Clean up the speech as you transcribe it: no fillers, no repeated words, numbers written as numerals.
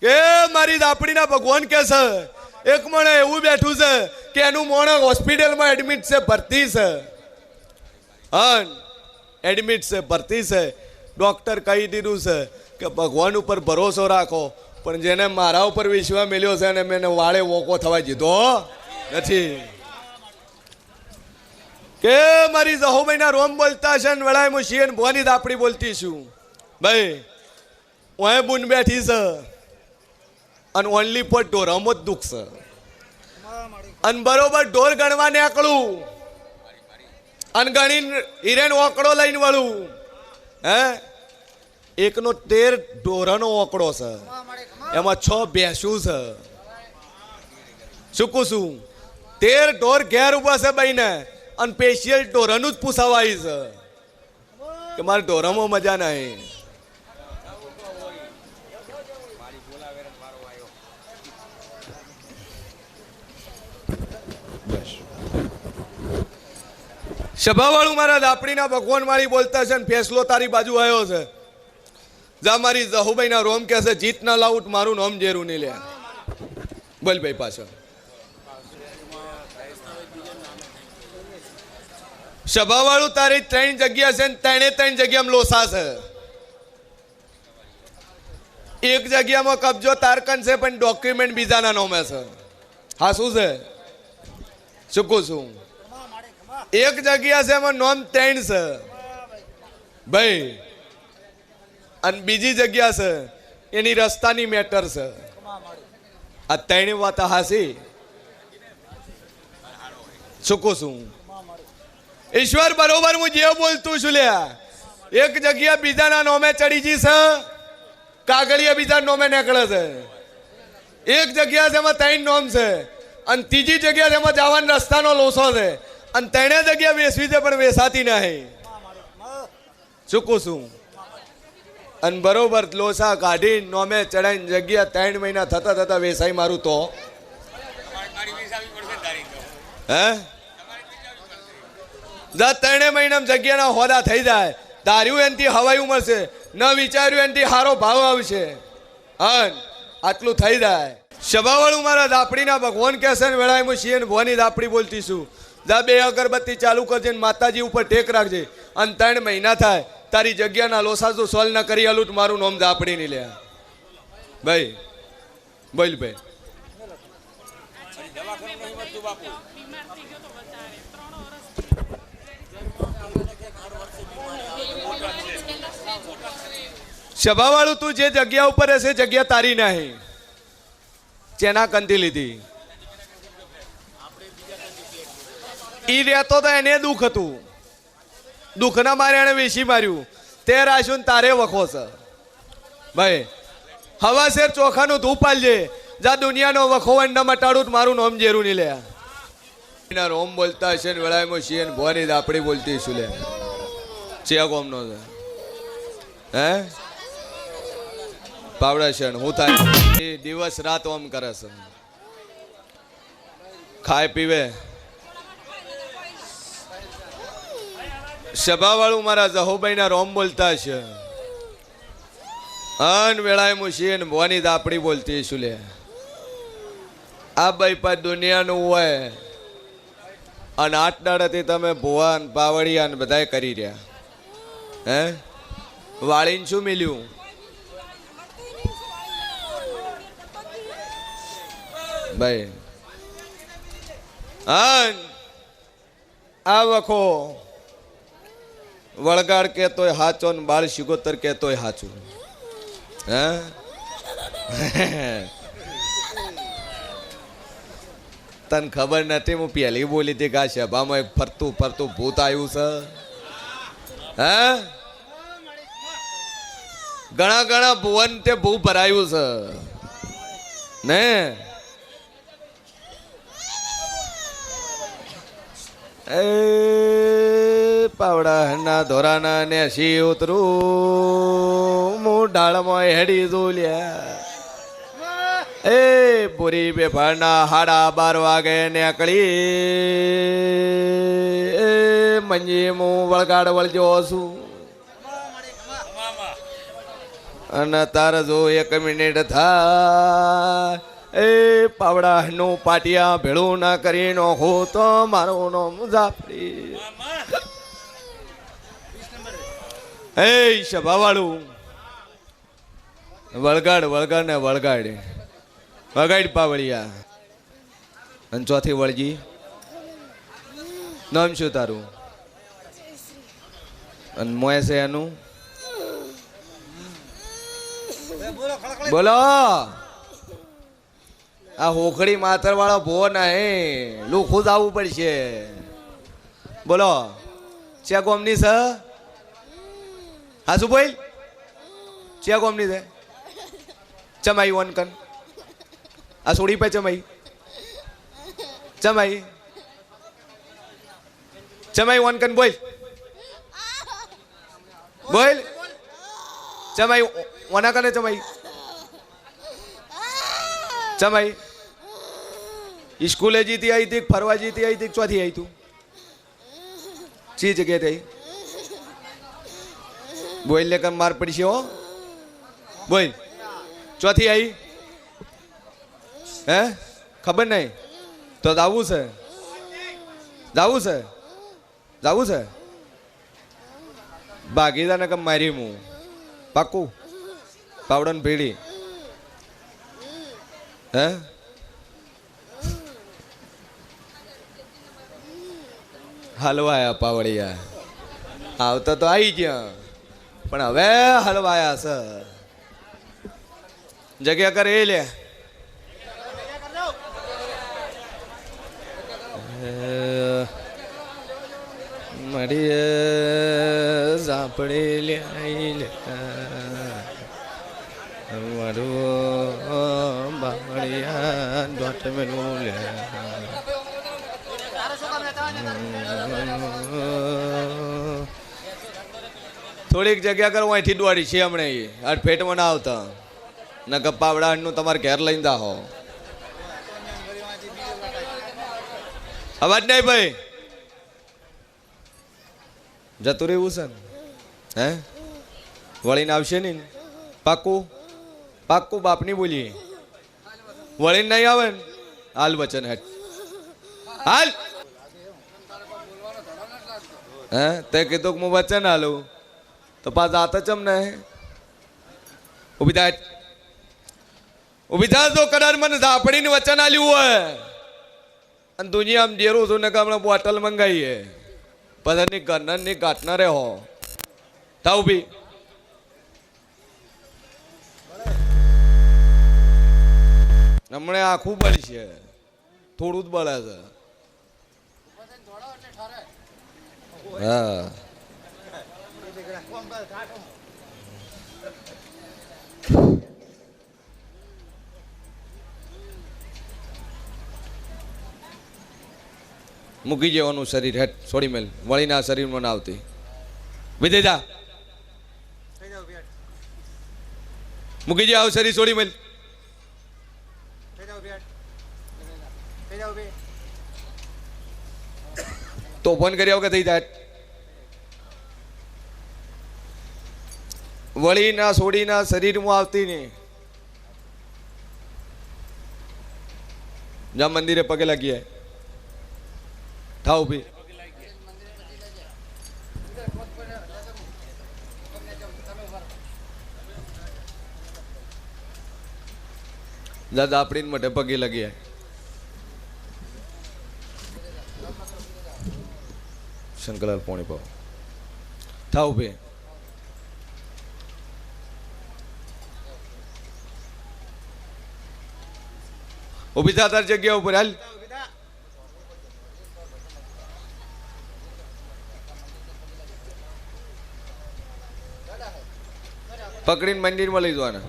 કે મારી દાપડીના ભગવાન કે છે એક મને એવું બેઠું છે કે એનું મોણ હોસ્પિટલમાં એડમિટ છે, ભરતી છે, હા એડમિટ છે, ભરતી છે. ડોક્ટર કહી દીધું છે કે ભગવાન ઉપર ભરોસો રાખો, પણ જેને મારા ઉપર વિશ્વાસ મેલ્યો છે અને મેં વાળે વોકો થવા દીધો નથી. કે મારી જહોભાઈના રોમ બોલતા છે ને વળાય હું શિયન ભવાની દાપડી બોલતી છું. ભાઈ ઓય બુન બેઠી છે અને ઓનલી ફોર ઢોરામાં જ દુઃખ છે. અને બરોબર ઢોર ગણવા નીકળું અને ગણીને હિરેન ઓકડો લઈને વળું, હે એકનો 13 ઢોરાનો ઓકડો છે, એમાં 6 ભેંસું છે. શું કહું છું? 13 ઢોર ઘેર ઉભા છે ભાઈને અને સ્પેશિયલ ઢોરાનું જ પૂછાવાય છે કે મારે ઢોરામાં મજા નહીં. સભાવાળું મારા દાપડીના ભગવાન મારી બોલતા છે ને ફેસલો તારી બાજુ આવ્યો છે. જા મારી જહુભાઈના રોમ કે છે જીત ના લાઉટ મારું નામ જેરું નહીં લે. બોલ ભાઈ પાછળ. સભાવાળું તારી 3 જગ્યા છે ને 3 જગ્યામાં લોસા છે. એક જગ્યામાં કબજો તારકન છે પણ ડોક્યુમેન્ટ બીજાના નામે છે. હા શું છે? શું કહું છું? એક જગ્યા છે એમાં નોમ 3 છે ભાઈ, અને બીજી જગ્યા છે એની રસ્તાની મેટર છે. આ 3 વાત હાસી. શું કહું છું? ઈશ્વર બરોબર હું જે બોલતું છું લ્યા. એક જગ્યા બીજાના નોમે ચડી જી છે, કાગળિયા બીજા નોમે નીકળે છે. એક જગ્યા છે એમાં 3 નોમ છે અને ત્રીજી જગ્યા એમાં જવાનો રસ્તાનો લોસો છે અને 3 જગ્યા વેસવી છે પણ વેસાતી નહીં. શું કહું છું? અને બરોબર લોસા કાઢી નોમે ચડાઈને જગ્યા 3 મહિના થતા થતા વેસાઈ મારું તો હે 3 મહિનામાં જગ્યાના હોદા થઈ જાય. ધાર્યું એનથી હવાયું મળશે, ન વિચાર્યું એનથી સારો ભાવ આવશે. હા આટલું થઈ જાય. સભાવાળું મારા દાપડીના ભગવાન કે છે ને વેળાએ હું શિયન ભવાની દાપડી બોલતી છું. જા 2 અગરબત્તી ચાલુ કરજે ને માતાજી ઉપર ટેક રાખજે અને 3 મહિના થાય તારી જગ્યાના લોસા જો સોલ્વ ના કરી આલું મારું નામ દાપડી નહીં લે. ભાઈ બોલ ભાઈ. સભાવાળું તું જે જગ્યા ઉપર હશે જગ્યા તારી નહીં, ચેના કંથી લીધી. ઈ રહેતો તો એને દુઃખ હતું, દુઃખના મારે એને વેસી માર્યું. તે રાખ્યું તારે વખો છે ભાઈ. હવા શેર ચોખાનું ધૂપ આલજે, જા દુનિયાનો વખો ન મટાડું મારું નામ જેરું નહીં લે. એના રોમ બોલતા હશે ને વેળામાં શિયન ભવાની દાપડી બોલતી શું લે. ચિયા કોમનો છે હે પાવડા છે હું થાય દિવસ રાત ઓમ કરે છે, ખાય પીવે. સભાવાળું મારા જહોભાઈના રોમ બોલતા છે અન વેળાએ મુશીન ભવાની દાપડી બોલતી શું લે. આ ભાઈ પા દુનિયાનું હોય અને 8 દાડાથી તમે ભુવાન પાવડિયા ને બધાય કરી રહ્યા હે. વાળીને શું મિલ્યું? ભાઈ આ વખો વળગાડ કેતોય હાચો ને બાળ શિગોતર કેતોય હાચું. હે તને ખબર નથી હું પહેલી બોલી હતી કે આ સભામાં એક ફરતું ફરતું ભૂત આવ્યું છે. હે ઘણા ઘણા ભુવન તે ભૂ ભરાયું છે ને. એ પાવડા ના ધોરાના ને સી ઉતરું હું ડાળમાં હેડી જોલ્યા. એ પૂરી બેફારના 12:30 વાગે નીકળી એ મંજી હું વળગાડ વળજો છું. અને તારે જો 1 મિનિટ થાય એ પાવડાનું પાટિયા ભેળું ના કરી નોખો તો મારું નામ જાફરી. એ સભાવાળું વળગાડ વળગાડ ને વળગાડ વગાડ પાવળિયા. અને ચોથી વળજી નામ શું તારું? અને મોય છે એનું બોલો. આ હોખડી માતર વાળો ભો નહીં લુખું જ આવવું પડશે. બોલો ચે ગોમની છે? હા શું બોલ ચે ગોમની છે? ચમાઈ વનકન આ સોડી પે ચમાઈ ચમાઈ ચમાઈ વનકન બોલ બોલ ચમાઈ વના કને ચમાઈ ચમાઈ સ્કૂલે જીતી आई थी फरवा जीती आई थी चौथी आई तू ची जगह थी बोल लेकर मार पड़ी से हो बोल चौथी आई है खबर नहीं तो जावू से जावू से जावू से भागीदा ने कम मारी मुंह पाकू पावड़न पीड़ी है હલવાયા પાવડિયા આવતા તો આવી ગયા પણ હવે હલવાયા છે. જગ્યા કરે એ લે મળી ઝાપડે લે મારું બાવળિયા દોટ મેલું લે થોડીક જગ્યા કરો અહીંથી દોડી છે હમણે આ પેટમાં ના આવતા ને પાવડા નું તમારે ઘેર લઈને દાહો. અવાજ નહીં ભાઈ જતું રહેવું છે ને હે વળીને આવશે ને પાક્કું પાક્કું બાપની બોલી વળીને નહીં આવે ને હાલ વચન હેઠ હાલ હે તે કીધું કે હું વચન હાલું તો પાછ આતા ચમ ને ઉભી થાય ઉભી થાય તો કદાચ મને ઝાપડીને વચન આલ્યું હોય અને દુનિયા આમ ડેરું છું ને કે હમણાં બોટલ મંગાવીએ પછી ઘરના ઘાટના રહે હો થા ઉભી હમણે આખું બળશે થોડું જ બળે છે. હા મૂકી જવાનું શરીર હેઠ છોડી મેલ વળીને આ શરીરમાં ના આવતી વિજય જા મૂકી જે આવ શરીર છોડી મેલ તો ફોન કર્યા વગર થઈ જાય વળીના છોડીના શરીરમાં આવતી નહીં. જ્યાં મંદિરે પગે લાગીએ થાવ ભી દાદા આપણી માટે પગે લાગીએ શંકરલાલ પોણી પાવ થાવ ભી ઉભી થા તાર જગ્યા ઉપર હાલ પકડીને મંદિરમાં લઈ જવાના